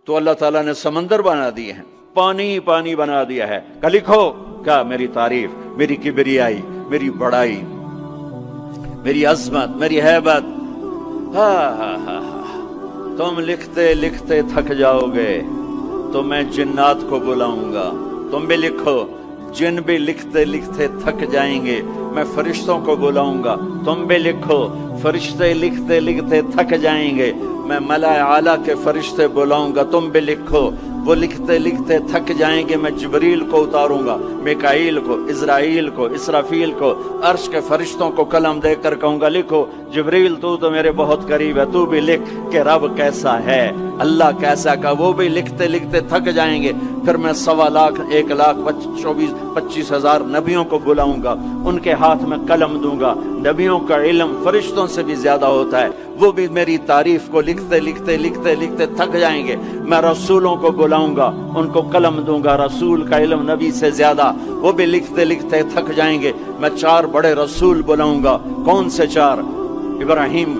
تو اللہ تعالیٰ نے سمندر بنا دیے ہیں، پانی پانی بنا دیا ہے کہ لکھو کیا میری تعریف، میری کبریائی، میری بڑائی، میری عظمت، میری ہیبت۔ تم لکھتے لکھتے تھک جاؤ گے تو میں جنات کو بلاؤں گا، تم بھی لکھو۔ جن بھی لکھتے لکھتے تھک جائیں گے، میں فرشتوں کو بلاؤں گا، تم بھی لکھو۔ فرشتے لکھتے لکھتے تھک جائیں گے، میں ملائے اعلیٰ کے فرشتے بلاؤں گا، تم بھی لکھو۔ وہ لکھتے لکھتے تھک جائیں گے، میں جبریل کو اتاروں گا، میکائیل کو، اسرائیل کو، اسرافیل کو، عرش کے فرشتوں کو قلم دے کر کہوں گا لکھو۔ جبریل تو میرے بہت قریب ہے، تو بھی لکھ کہ رب کیسا ہے، اللہ کیسا کا۔ وہ بھی لکھتے لکھتے تھک جائیں گے، پھر میں 1,25,000 نبیوں کو بلاؤں گا، ان کے ہاتھ میں قلم دوں گا۔ نبیوں کا علم فرشتوں سے بھی زیادہ ہوتا ہے، وہ بھی میری تعریف کو لکھتے لکھتے لکھتے لکھتے تھک جائیں گے۔ میں رسولوں کو بلاؤں گا، ان کو قلم دوں گا، رسول کا علم نبی سے زیادہ، وہ بھی لکھتے لکھتے تھک جائیں گے۔ میں 4 بڑے رسول بلاؤں گا۔ کون سے 4؟ ابراہیم،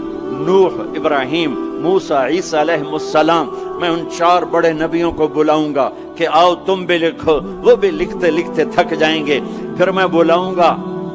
نوح، ابراہیم، موسیٰ، عیسیٰ علیہ السلام۔ میں ان 4 بڑے نبیوں کو بلاؤں گا کہ آؤ تم بھی لکھو، وہ بھی لکھتے لکھتے تھک جائیں گے۔ پھر میں بلاؤں گا،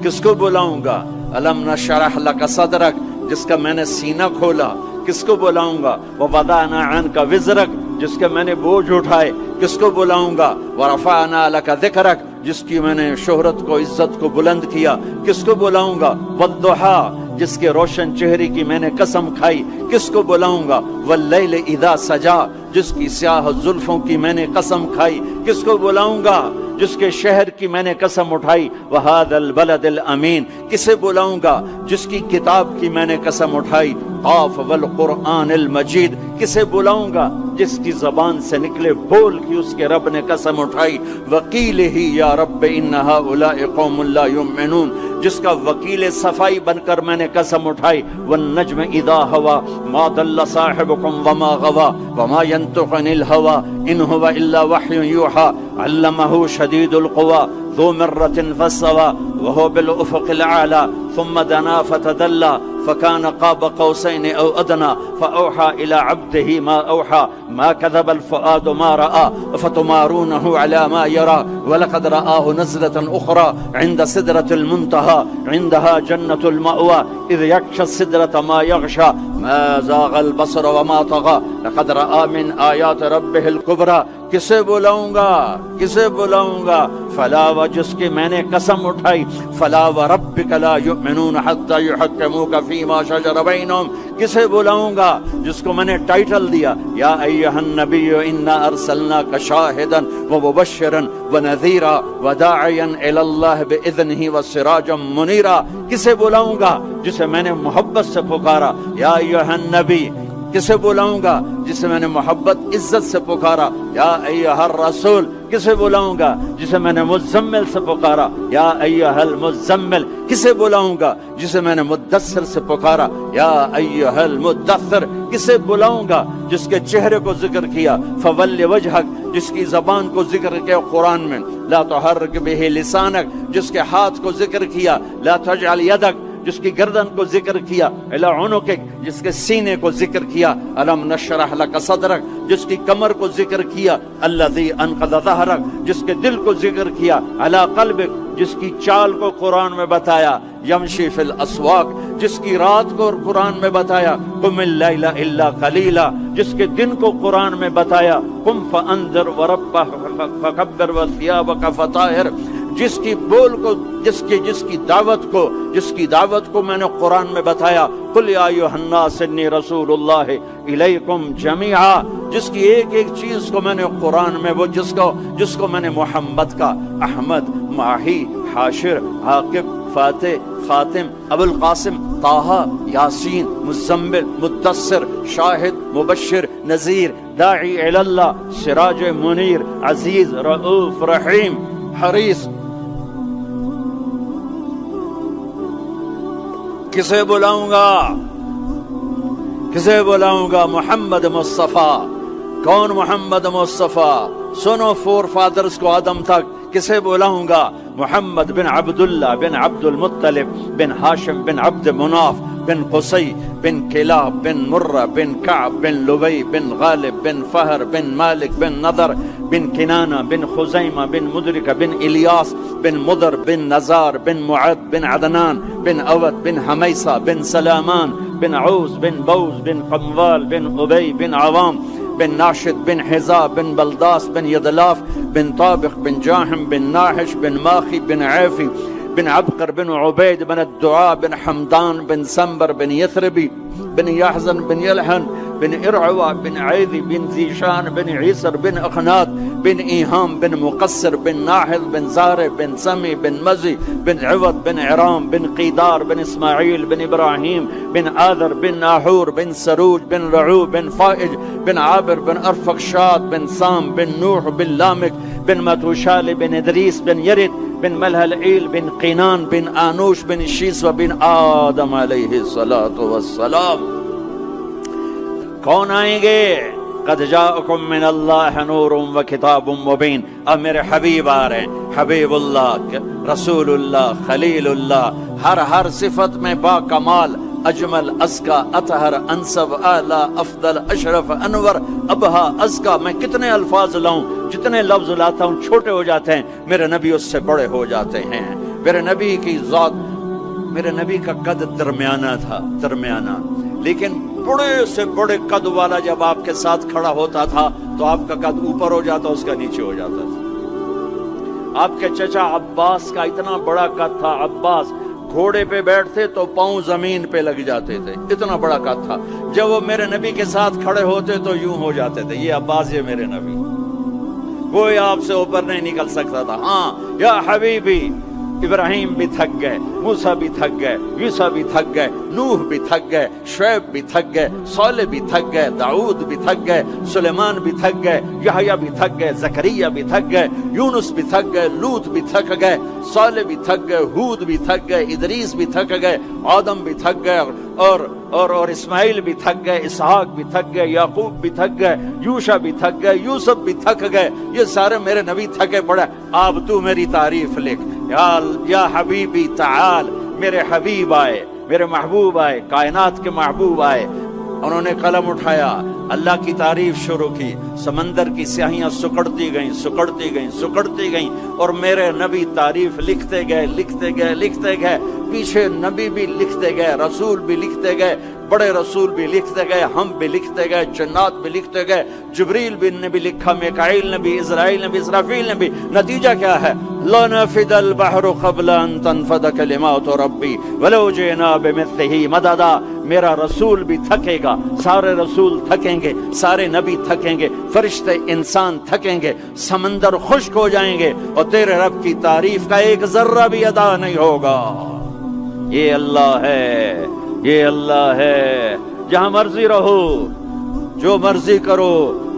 کس کو بلاؤں گا؟ الم نشرح لک صدرک، جس کا میں نے سینہ کھولا، کس کو بلاؤں گا؟ ووضعنا عنک وزرک، جس کے میں نے بوجھ اٹھائے، کس کو بلاؤں گا؟ ورفعنا لک ذکرک، جس کی میں نے شہرت کو، عزت کو بلند کیا، کس کو بلاؤں گا؟ والضحیٰ، جس کے روشن چہرے کی میں نے قسم کھائی، کس کو بلاؤں گا؟ واللیل اذا سجا، جس کی سیاہ زلفوں کی میں نے قسم کھائی، کس کو بلاؤں گا؟ جس کے شہر کی میں نے قسم اٹھائی۔ وہذا البلد الامین، کسے بلاؤں گا؟ جس کی کتاب کی میں نے قسم اٹھائی۔ قاف والقرآن المجید، کسے بلاؤں گا؟ جس کی زبان سے نکلے بول کی اس کے رب نے قسم اٹھائی۔ وکیل ہی یا رب ان ہؤلاء قوم لا یؤمنون، جس کا وکیل صفائی بن کر میں نے قسم اٹھائی۔ والنجم اذا ہوا ما ضل صاحبکم وما غوا وما ينطق عن الہوا ان هو الا وحی یوحی علمہ شدید القوی ذو مرۃ فاستوی وهو بالافق الاعلی ثم دنا فتدلی فكان قاب قوسين أو أدنى فأوحى إلى عبده ما أوحى ما كذب الفؤاد ما رأى فتمارونه على ما يرى ولقد رآه نزلة أخرى عند سدرة المنتهى عندها جنة المأوى إذ يغشى السدرة ما يغشى ما زاغ البصر وما طغى لقد رأى من آيات ربه الكبرى۔ کسے بلاؤں گا؟ کسے بلاؤں گا؟ فلا، و جس کی میں نے قسم اٹھائی۔ فلا وربک لا یؤمنون حتی یحکموک فیما شجر بینہم، کسے بلاؤں گا؟ جس کو میں نے ٹائٹل دیا یا ایھا النبی انا ارسلناک شاہدا ومبشرا ونذیرا وداعیا الی اللہ باذنہ وسراجا منیرا، کسے بلاؤں گا؟ جسے میں نے محبت سے پکارا یا ایھا النبی۔ کسے بلاؤں گا؟ جسے میں نے محبت عزت سے پکارا یا ایھا الرسول۔ کسے بلاؤں گا؟ جسے میں نے مزمل سے پکارا یا ایھا المزمل۔ کسے بلاؤں گا؟ جسے میں نے مدثر سے پکارا یا ایھا المدثر۔ کسے بلاؤں گا؟ جس کے چہرے کو ذکر کیا فول وجہک، جس کی زبان کو ذکر کیا قرآن میں لا تحرک بہ لسانک، جس کے ہاتھ کو ذکر کیا لا تجعل یدک، جس کی گردن کو ذکر کیا الی عنقک، جس کے سینے کو ذکر کیا الم نشرح لک صدرک، جس کی کمر کو ذکر کیا الذی انقض ظہرک، جس کے دل کو ذکر کیا علی قلبک، جس کی چال کو قرآن میں بتایا یمشی فی الاسواق، جس کی رات کو قرآن میں بتایا قم اللیل الا قلیلا، جس کے دن کو قرآن میں بتایا قم فانذر وربک فکبر وثیابک فطہر، جس کی بول کو، جس کی دعوت کو میں نے قرآن میں بتایا قل یا ایھا الناس انی رسول اللہ الیکم جمیعا، جس کی ایک ایک چیز کو میں نے قرآن میں، وہ جس کو میں نے محمد کا، احمد، ماہی، حاشر، عاقب، فاتح، خاتم، ابو القاسم، طٰہٰ، یاسین، مزمل، مدثر، شاہد، مبشر، نذیر، داعی الی اللہ، سراج منیر، عزیز، رؤوف، رحیم، حریص۔ کسے بلاؤں گا؟ کسے بلاؤں گا؟ محمد مصطفیٰ۔ کون محمد مصطفیٰ؟ سنو فور فادرز کو آدم تک، کسے بلاؤں گا؟ محمد بن عبداللہ بن عبد المطلب بن ہاشم بن عبد مناف بن قصي بن كلاب بن مرة بن كعب بن لبي بن غالب بن فهر بن مالك بن نضر بن كنانة بن خزيمة بن مدركة بن إلياس بن مضر بن نزار بن معد بن عدنان بن أود بن حميصة بن سلامان بن عوز بن بوز بن قموال بن أبي بن عوام بن ناشد بن حزاب بن بلداس بن يدلاف بن طابق بن جاحم بن ناحش بن ماخي بن عافي بن عبقر بن عبيد بن الدعاء بن حمدان بن سنبر بن يثربي بن يحزن بن يلحن بن إرعوى بن عيذي بن زيشان بن عيسر بن أخنات بن إيهام بن مقصر بن ناحذ بن زارع بن سمي بن مزي بن عوض بن عرام بن قيدار بن إسماعيل بن إبراهيم بن آذر بن ناحور بن سروج بن رعو بن فائج بن عابر بن أرفقشاد بن سام بن نوح بن لامك بن متوشال بن إدريس بن يرد بن ملهلعيل بن قينان بن آنوش بن شيس وبن آدم علیہ الصلاۃ والسلام. کون آئیں گے؟ قد جاءکم من اللہ نور و کتاب مبین. اب میرے حبیب آ رہے ہیں، حبیب اللہ، رسول اللہ، خلیل اللہ، ہر صفت میں با کمال، اجمل، ازکا، اطہر، انسب، اعلی، افضل، اشرف، انور، ابہا، ازکا. میں کتنے الفاظ لاؤں، جتنے لفظ لاتا ہوں چھوٹے ہو جاتے ہیں، میرے نبی اس سے بڑے ہو جاتے ہیں. میرے نبی کی ذات، میرے نبی کا قد درمیانہ تھا، درمیانہ، لیکن بڑے سے بڑے قد والا جب آپ کے ساتھ کھڑا ہوتا تھا تو آپ کا قد اوپر ہو جاتا، اس کا نیچے ہو جاتا تھا. آپ کے چچا عباس کا اتنا بڑا قد تھا. عباس گھوڑے پہ بیٹھتے تو پاؤں زمین پہ لگ جاتے تھے، اتنا بڑا قد تھا. جب وہ میرے نبی کے ساتھ کھڑے ہوتے تو یوں ہو جاتے تھے. یہ عباس، یہ میرے نبی، کوئی آپ سے اوپر نہیں نکل سکتا تھا. ہاں یا حبیبی، ابراہیم بھی تھک گئے، موسیٰ بھی تھک گئے، یوسف بھی تھک گئے، نوح بھی تھک گئے، شعیب بھی تھک گئے، صالح بھی تھک گئے، داؤد بھی تھک گئے، سلیمان بھی تھک گئے، یحییٰ بھی تھک گئے، زکریا بھی تھک گئے، یونس بھی تھک گئے، لوط بھی تھک گئے، صالح بھی تھک گئے، ہود بھی تھک گئے، ادریس بھی تھک گئے، آدم بھی تھک گئے، اور اسماعیل بھی تھک گئے، اسحاق بھی تھک گئے، یعقوب بھی تھک گئے، یوشع بھی تھک گئے، یوسف بھی تھک گئے. یہ سارے میرے نبی تھکے پڑے. اب تو میری تعریف لکھ. یا حبیبی تعال. میرے حبیب آئے، میرے محبوب آئے، کائنات کے محبوب آئے. انہوں نے قلم اٹھایا، اللہ کی تعریف شروع کی. سمندر کی سیاہیاں سکڑتی گئیں، سکڑتی گئیں، سکڑتی گئیں، اور میرے نبی تعریف لکھتے گئے، لکھتے گئے، لکھتے گئے. پیچھے نبی بھی لکھتے گئے، رسول بھی لکھتے گئے، بڑے رسول بھی لکھتے گئے، ہم بھی لکھتے گئے، جنات بھی لکھتے گئے، جبریل نے بھی لکھا، میکائیل نے بھی، اسرائیل نے بھی، اسرافیل نے بھی. نتیجہ کیا ہے؟ لنفد البحر قبل ان تنفد کلمات ربی ولو جئنا بمثلہ مددا. میرا رسول بھی تھکے گا، سارے رسول تھکیں گے، سارے نبی تھکیں گے، فرشتے انسان تھکیں گے، سمندر خشک ہو جائیں گے، اور تیرے رب کی تعریف کا ایک ذرہ بھی ادا نہیں ہوگا. یہ اللہ ہے، یہ اللہ ہے. جہاں مرضی رہو، جو مرضی کرو،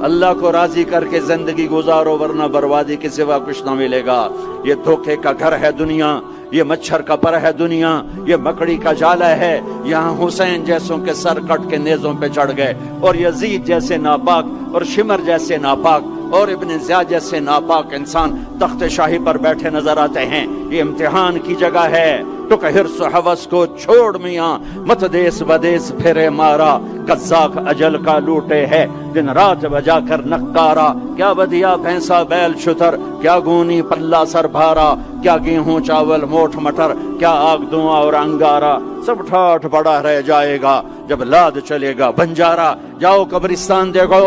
اللہ کو راضی کر کے زندگی گزارو، ورنہ بربادی کے سوا کچھ نہ ملے گا. یہ دھوکے کا گھر ہے دنیا، یہ مچھر کا پر ہے دنیا، یہ مکڑی کا جالا ہے. یہاں حسین جیسوں کے سر کٹ کے نیزوں پہ چڑھ گئے، اور یزید جیسے ناپاک، اور شمر جیسے ناپاک، اور ابن زیاد جیسے ناپاک انسان تخت شاہی پر بیٹھے نظر آتے ہیں. یہ امتحان کی جگہ ہے. ٹک حرص و حوث کو چھوڑ میاں، مت دیس بدیس پھرے مارا. قزاق اجل کا لوٹے ہے، دن رات بجا کر نقارا. کیا بدیا بھینسا بیل شتر، کیا گونی پلہ سر بھارا، کیا گیہوں چاول موٹھ مٹر، کیا آگ دھواں اور انگارا. سب ٹھاٹھ پڑا رہ جائے گا جب لاد چلے گا بنجارا. جاؤ قبرستان دیکھو،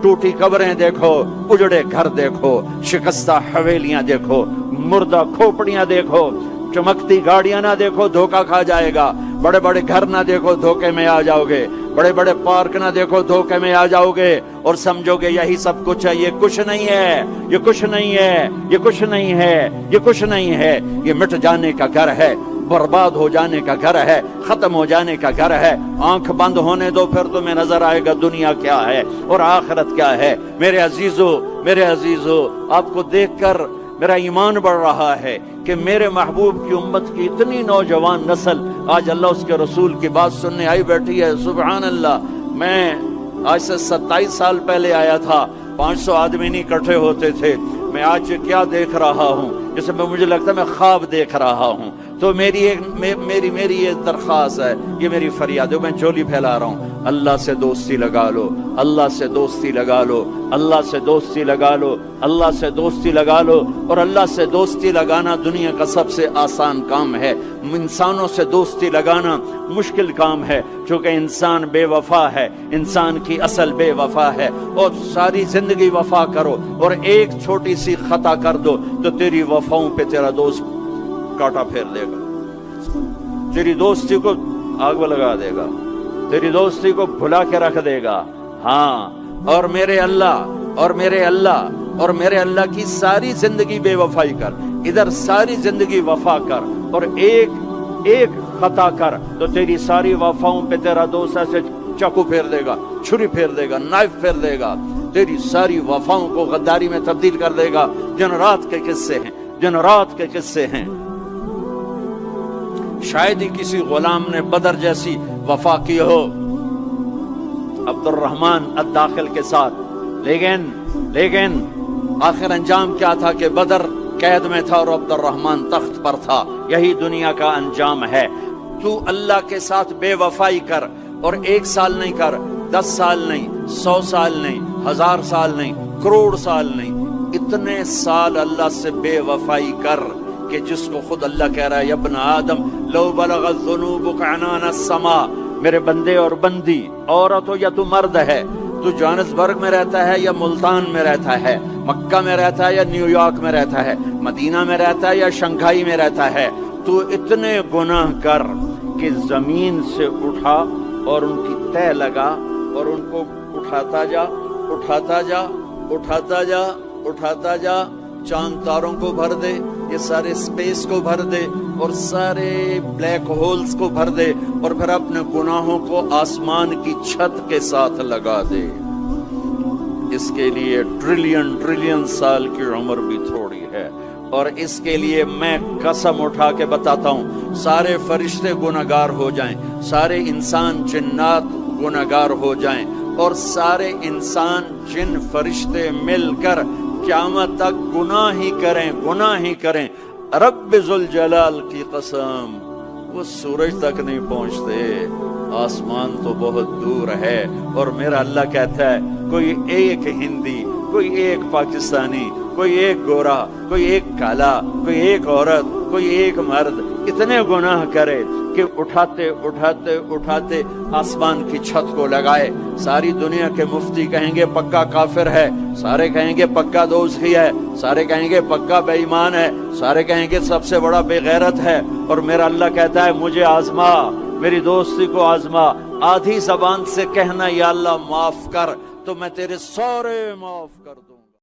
ٹوٹی قبریں دیکھو، اجڑے گھر دیکھو، شکستہ حویلیاں دیکھو، مردہ کھوپڑیاں دیکھو، چمکتی گاڑیاں نہ دیکھو، دھوکہ کھا جائے گا. بڑے بڑے گھر نہ دیکھو، دھوکے میں آ جاؤ گے. بڑے بڑے پارک نہ دیکھو، دھوکے میں آ جاؤ گے، اور سمجھو گے یہی سب کچھ ہے. یہ کچھ نہیں ہے، یہ کچھ نہیں ہے، یہ کچھ نہیں ہے، یہ کچھ نہیں ہے. یہ مٹ جانے کا گھر ہے، برباد ہو جانے کا گھر ہے، ختم ہو جانے کا گھر ہے. آنکھ بند ہونے دو، پھر تمہیں نظر آئے گا دنیا کیا ہے اور آخرت کیا ہے. میرے عزیزو، میرے عزیزو، آپ کو دیکھ کر میرا ایمان بڑھ رہا ہے کہ میرے محبوب کی امت کی اتنی نوجوان نسل آج اللہ اس کے رسول کی بات سننے آئی بیٹھی ہے. سبحان اللہ. میں آج سے 27 سال پہلے آیا تھا، 500 آدمی نہیں اکٹھے ہوتے تھے. میں آج کیا دیکھ رہا ہوں، جیسے مجھے لگتا ہے میں خواب دیکھ رہا ہوں. تو میری یہ درخواست ہے، یہ میری فریاد ہے، میں جھولی پھیلا رہا ہوں، اللہ سے دوستی لگا لو، اللہ سے دوستی لگا لو، اللہ سے دوستی لگا لو، اللہ سے دوستی لگا لو۔ اور اللہ سے دوستی لگانا دنیا کا سب سے آسان کام ہے، انسانوں سے دوستی لگانا مشکل کام ہے، چونکہ انسان بے وفا ہے، انسان کی اصل بے وفا ہے۔ اور ساری زندگی وفا کرو اور ایک چھوٹی سی خطا کر دو تو تیری وفاؤں پہ تیرا دوست کاٹا پھیر دے گا، تیری دوستی کو آگ میں لگا دے گا، تیری دوستی کو بھلا کے رکھ دے گا۔ ہاں، اور میرے اللہ کی ساری زندگی بے وفائی کر، ادھر ساری زندگی وفا کر، اور ایک خطا کر تو تیری ساری وفاؤں پہ تیرا دوست ایسے چاقو پھیر دے گا، چھری پھیر دے گا، نائف پھیر دے گا، تیری ساری وفاؤں کو غداری میں تبدیل کر دے گا۔ دن رات کے قصے ہیں۔ شاید ہی کسی غلام نے بدر جیسی وفا کی ہو عبد الرحمن الداخل کے ساتھ، لیکن آخر انجام کیا تھا کہ بدر قید میں تھا اور عبد الرحمن تخت پر تھا۔ یہی دنیا کا انجام ہے۔ تو اللہ کے ساتھ بے وفائی کر، اور 1 سال نہیں کر، 10 سال نہیں، 100 سال نہیں، 1000 سال نہیں، کروڑ سال نہیں، اتنے سال اللہ سے بے وفائی کر کہ جس کو خود اللہ کہہ رہا ہے، یا ابن آدم لو بلغت ذنوبک عنان السماء، میرے بندے اور بندی، عورت ہو یا تو مرد ہے، تو جوہانسبرگ میں رہتا ہے یا ملتان میں رہتا ہے، مکہ میں رہتا ہے یا نیو یارک میں رہتا ہے، مدینہ میں رہتا ہے یا شنگھائی میں رہتا ہے، تو اتنے گناہ کر کہ زمین سے اٹھا اور ان کی تہ لگا اور ان کو اٹھاتا جا، چاند تاروں کو بھر دے، یہ سارے سپیس کو بھر دے اور سارے بلیک ہولز کو بھر دے، اور پھر اپنے گناہوں کو آسمان کی چھت کے ساتھ لگا دے۔ اس کے لیے ٹریلین سال کی عمر بھی تھوڑی ہے، اور اس کے لیے میں قسم اٹھا کے بتاتا ہوں، سارے فرشتے گناہگار ہو جائیں، سارے انسان جنات گناہگار ہو جائیں، اور سارے انسان جن فرشتے مل کر قیامت تک گناہ ہی کریں، رب ذوالجلال کی قسم وہ سورج تک نہیں پہنچتے، آسمان تو بہت دور ہے۔ اور میرا اللہ کہتا ہے، کوئی ایک ہندی، کوئی ایک پاکستانی، کوئی ایک گورا، کوئی ایک کالا، کوئی ایک عورت، کوئی ایک مرد اتنے گناہ کرے کہ اٹھاتے آسمان کی چھت کو لگائے، ساری دنیا کے مفتی کہیں گے پکا کافر ہے، سارے کہیں گے پکا دوزخی ہے، سارے کہیں گے پکا بے ایمان ہے، سارے کہیں گے سب سے بڑا بے غیرت ہے، اور میرا اللہ کہتا ہے مجھے آزما، میری دوستی کو آزما، آدھی زبان سے کہنا یا اللہ معاف کر، تو میں تیرے سارے معاف کر دوں۔